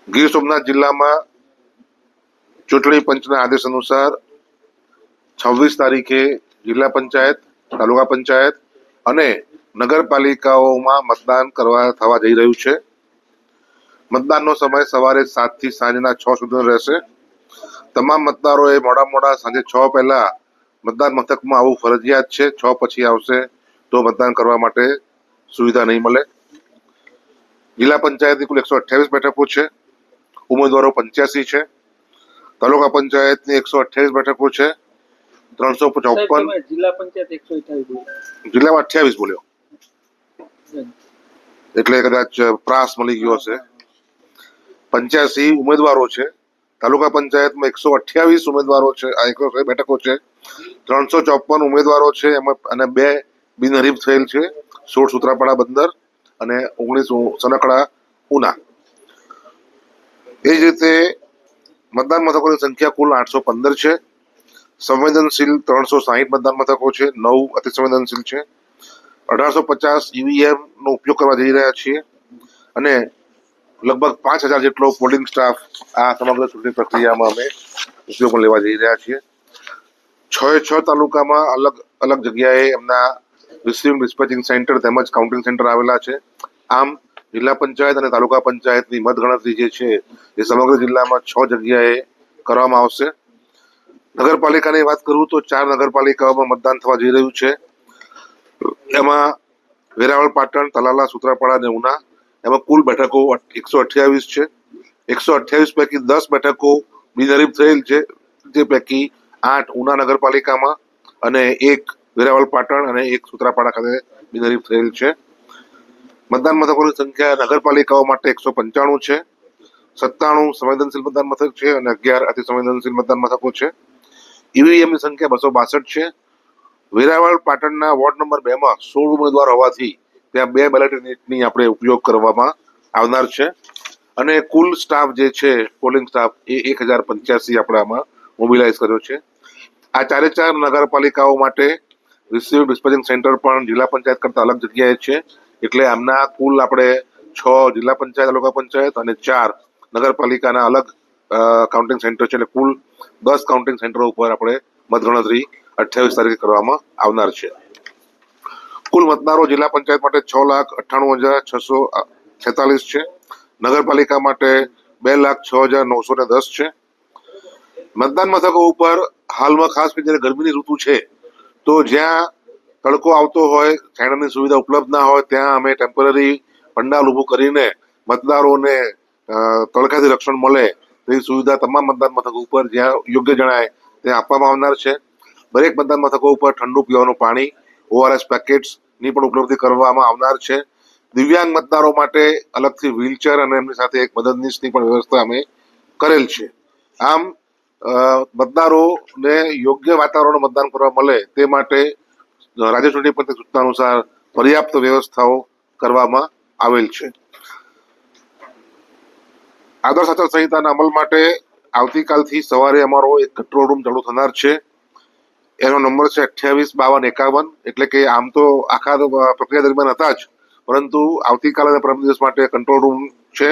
ગીર સોમનાથ જિલ્લામાં ચૂંટણી પંચના આદેશ અનુસાર 26 તારીખે જિલ્લા પંચાયત, તાલુકા પંચાયત અને નગરપાલિકાઓમાં મતદાન થવા જઈ રહ્યું છે. મતદાનનો સમય સવારે 7 થી સાંજના 6 સુધીનો રહેશે. તમામ મતદારોએ મોડા સાંજે 6 પહેલા મતદાન મથકમાં આવવું ફરજિયાત છે. 6 પછી આવશે તો મતદાન કરવા માટે સુવિધા નહીં મળે. જિલ્લા પંચાયતની કુલ 128 બેઠકો છે. ઉમેદવારો 85 છે. તાલુકા પંચાયતની 128 બેઠકો છે. 354 જિલ્લા પંચાયત 128 જિલ્લામાં 28 બોલ્યો એટલે કદાચ પ્રાસ મળી ગયો હશે. 85 ઉમેદવારો છે. તાલુકા પંચાયતમાં 128 ઉમેદવારો છે, 100 બેઠકો છે. 354 ઉમેદવારો છે એમાં અને 2 બિનહરીફ થયેલ છે. 16 સૂત્રાપાડા બંદર અને 19 સનકડા ઉના. એ જ રીતે મતદાન મથકોની સંખ્યા કુલ 815 છે. સંવેદનશીલ 360 મતદાન મથકો છે. 9 અતિ સંવેદનશીલ છે. 1850 ઈવીએમ નો ઉપયોગ કરવા જઈ રહ્યા છીએ અને લગભગ 5000 જેટલો પોલિંગ સ્ટાફ આ સમગ્ર ચૂંટણી પ્રક્રિયામાં અમે ઉપયોગમાં લેવા જઈ રહ્યા છીએ. 6 તાલુકામાં અલગ અલગ જગ્યાએ એમના રિસીવિંગ ડિસ્પેચિંગ સેન્ટર તેમજ કાઉન્ટિંગ સેન્ટર આવેલા છે. આમ જિલ્લા પંચાયત અને તાલુકા પંચાયતની મતગણતરી જે છે એ સમગ્ર જિલ્લામાં 6 જગ્યાએ કરવામાં આવશે. નગરપાલિકાની વાત કરું તો 4 નગરપાલિકાઓમાં મતદાન થવા જઈ રહ્યું છે. એમાં વેરાવળ, પાટણ, તલાલા, સૂત્રાપાડા અને ઉના. એમાં કુલ બેઠકો 128 છે. 128 પૈકી 10 બેઠકો બિનહરીફ થયેલ છે, જે પૈકી 8 ઉના નગરપાલિકામાં અને 1 વેરાવળ, પાટણ અને 1 સૂત્રાપાડા ખાતે બિનહરીફ થયેલ છે. મતદાન મથકોની સંખ્યા નગરપાલિકાઓ માટે 195 છે. 97 સંવેદનશીલ મતદાન મથક છે અને 11 અતિ સંવેદનશીલ મતદાન મથકો છે. ઈવીએમ ની સંખ્યા 262 છે. વેરાવળ પાટણના વોર્ડ નંબર 2 માં 16 ઉમેદવાર હોવાથી ત્યાં 2 બેલેટ યુનિટની આપણે ઉપયોગ કરવામાં આવનાર છે અને કુલ સ્ટાફ જે છે પોલિંગ સ્ટાફ એ 1085 આપણે આમાં મોબિલાઇઝ કર્યો છે. આ 4 નગરપાલિકાઓ માટે રિસીવિંગ ડિસ્પેચિંગ સેન્ટર પણ જિલ્લા પંચાયત કરતા અલગ જગ્યાએ છે. એટલે આમના કુલ આપણે 6 જિલ્લા પંચાયત, તાલુકા પંચાયત અને 4 નગરપાલિકાના અલગ કાઉન્ટિંગ સેન્ટર છે. એટલે કુલ 10 કાઉન્ટિંગ સેન્ટરો ઉપર આપણે મતગણતરી 28 તારીખે કરવામાં આવનાર છે. કુલ મતદારો જિલ્લા પંચાયત માટે 6,98,646 છે. નગરપાલિકા માટે 2,06,910 છે. મતદાન મથકો ઉપર હાલમાં ખાસ કરીને ગરમીની ઋતુ છે તો જ્યાં તડકો આવતો હોય, છાંયડાની સુવિધા ઉપલબ્ધ ના હોય ત્યાં અમે ટેમ્પરરી પંડાલ ઊભું કરીને મતદારોને તડકાથી રક્ષણ મળે તેવી સુવિધા તમામ મતદાન મથકો ઉપર જ્યાં યોગ્ય જણાય ત્યાં આપવામાં આવનાર છે. દરેક મતદાન મથકો ઉપર ઠંડુ પીવાનું પાણી, ORS પેકેટ્સ ની પણ ઉપલબ્ધિ કરવામાં આવનાર છે. દિવ્યાંગ મતદારો માટે અલગથી વ્હીલચેર અને એમની સાથે એક મદદનીશની પણ વ્યવસ્થા અમે કરેલ છે. આમ મતદારોને યોગ્ય વાતાવરણ મતદાન કરવા મળે તે માટે રાજ્ય ચૂંટણી પંચની સૂચના અનુસાર પર્યાપ્ત વ્યવસ્થાઓ કરવામાં આવેલ છે. આદર્શ આચાર સંહિતાના અમલ માટે આવતીકાલથી સવારે અમારો એક કંટ્રોલ રૂમ ચાલુ થનાર છે. એનો નંબર છે 285251. એટલે કે આમ તો આખા પ્રક્રિયા દરમિયાન હતા જ, પરંતુ આવતીકાલે અને પરમ દિવસ માટે કંટ્રોલ રૂમ છે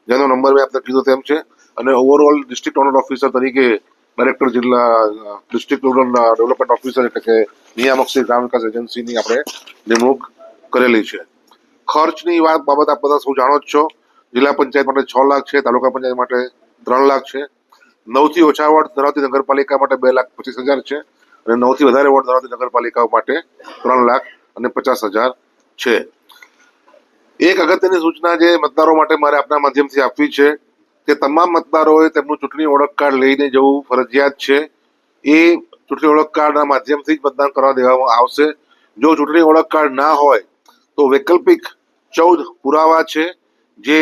જેનો નંબર મેં આપને કીધો તેમ છે. અને ઓવરઓલ ડિસ્ટ્રિક્ટ નોડલ ઓફિસર તરીકે ડાયરેક્ટર જિલ્લા ડિસ્ટ્રિક્ટ રૂરલ ડેવલપમેન્ટ ઓફિસર એટલે કે નિયામક શ્રી ગ્રામ વિકાસ એજન્સીની આપણે નિમણૂક કરેલી છે. ખર્ચની બાબત આપ બધા સૌ જાણો જ છો. જિલ્લા પંચાયત માટે 6 લાખ છે. તાલુકા પંચાયત માટે 3 લાખ છે. 9 થી ઓછા વોર્ડ ધરાવતી નગરપાલિકા માટે 2,25,000 છે અને 9 થી વધારે વોર્ડ ધરાવતી નગરપાલિકાઓ માટે 3,50,000 છે. એક અગત્યની સૂચના જે મતદારો માટે મારે આપના માધ્યમથી આપવી છે કે તમામ મતદારોએ તેમનું ચૂંટણી ઓળખ કાર્ડ લઈને જવું ફરજિયાત છે. એ ચૂંટણી ઓળખ કાર્ડના માધ્યમથી જ મતદાન કરવા દેવામાં આવશે. જો ચૂંટણી ઓળખ કાર્ડ ના હોય તો વૈકલ્પિક 14 પુરાવા છે, જે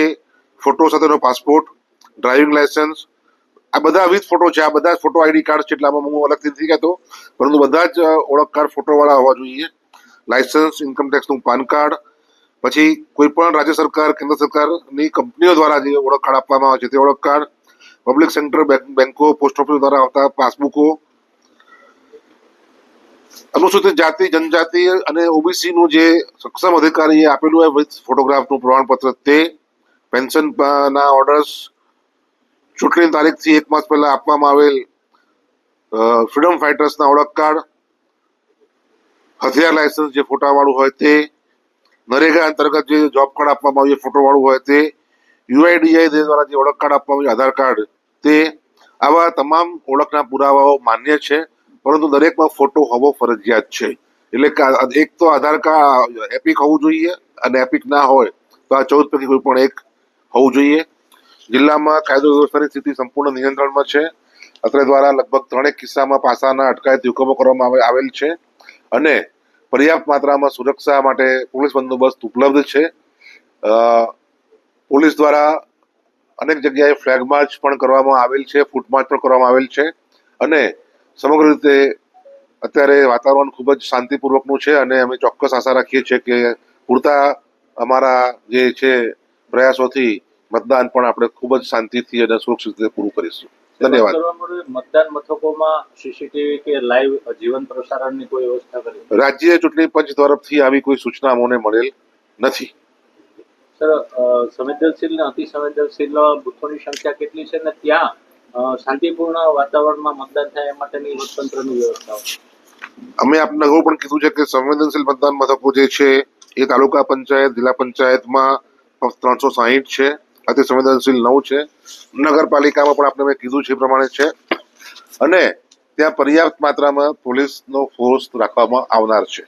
ફોટો સાથેનો પાસપોર્ટ, ડ્રાઇવિંગ લાયસન્સ, આ બધા વિથ ફોટો છે. આ બધા ફોટો આઈડી કાર્ડ છે એટલે આમાં હું અલગથી નથી કહેતો, પરંતુ બધા જ ઓળખ કાર્ડ ફોટો વાળા હોવા જોઈએ. લાયસન્સ, ઇન્કમટેક્સનું પાન કાર્ડ, પછી કોઈ પણ રાજ્ય સરકાર, કેન્દ્ર સરકારની કંપનીઓ દ્વારા જે ઓળખ કાર્ડ આપવામાં આવે છે તે ઓળખ કાર્ડ, પબ્લિક સેક્ટર બેંકો, પોસ્ટ ઓફિસ દ્વારા આવતા પાસબુકો, અનુસૂચિત જાતિ, જનજાતિ અને ઓબીસી નું જે સક્ષમ અધિકારીએ આપેલું હોય વિથ ફોટોગ્રાફનું પ્રમાણપત્ર તે, પેન્શન ના ઓર્ડર્સ, ચૂંટણી તારીખથી 1 માસ પહેલા આપવામાં આવેલ ફ્રીડમ ફાઇટર્સના ઓળખ કાર્ડ, હથિયાર લાયસન્સ જે ફોટા વાળું હોય તે, નરેગા અંતર્ગત જે જોબ કાર્ડ આપવામાં આવ્યું ફોટો વાળું હોય તે, યુઆઈડીઆઈ દ્વારા જે ઓળખ કાર્ડ આપવામાં આવ્યું આધાર કાર્ડ તે, આવા તમામ ઓળખના પુરાવાઓ માન્ય છે, પરંતુ દરેકમાં ફોટો હોવો ફરજિયાત છે. એટલે કે એક તો આધાર કાર્ડ એપિક હોવું જોઈએ અને એપિક ના હોય તો આ 14 પૈકી કોઈ પણ એક હોવું જોઈએ. જિલ્લામાં કાયદો વ્યવસ્થાની સ્થિતિ સંપૂર્ણ નિયંત્રણમાં છે. અત્રે દ્વારા લગભગ 3 કિસ્સામાં પાસાના અટકાયત હુકમો કરવામાં આવેલ છે અને પર્યાપ્ત માત્રામાં સુરક્ષા માટે પોલીસ બંદોબસ્ત ઉપલબ્ધ છે. પોલીસ દ્વારા અનેક જગ્યાએ ફ્લેગ માર્ચ પણ કરવામાં આવેલ છે, ફૂટ માર્ચ પણ કરવામાં આવેલ છે અને સમગ્ર રીતે અત્યારે વાતાવરણ ખૂબ જ શાંતિપૂર્વકનું છે અને અમે ચોક્કસ આશા રાખીએ છીએ કે પૂરતા અમારા જે છે પ્રયાસોથી મતદાન પણ આપણે ખૂબ જ શાંતિથી અને સુરક્ષિત રીતે પૂરું કરીશું. ધન્યવાદ. મતદાન મથકોમાં સીસીટીવી કે લાઈવ જીવંત પ્રસારણની કોઈ વ્યવસ્થા કરી? રાજ્ય ચૂંટણી પંચ તરફથી આવી કોઈ સૂચના અમને મળેલ નથી. સર, સંવેદનશીલ ને અતિ સંવેદનશીલ બૂથોની સંખ્યા કેટલી છે ને ત્યાં શાંતિપૂર્ણ વાતાવરણમાં મતદાન થાય એ માટેની તંત્રની વ્યવસ્થાઓ? અમે આપને અગાઉ પણ કીધું છે કે સંવેદનશીલ મતદાન મથકો જે છે એ તાલુકા પંચાયત, જિલ્લા પંચાયતમાં 360 છે, અતિ સંવેદનશીલ 9 છે, નગરપાલિકામાં પણ આપણે મેં કીધું છે એ પ્રમાણે છે અને ત્યાં પર્યાપ્ત માત્રામાં પોલીસનો ફોર્સ રાખવામાં આવનાર છે.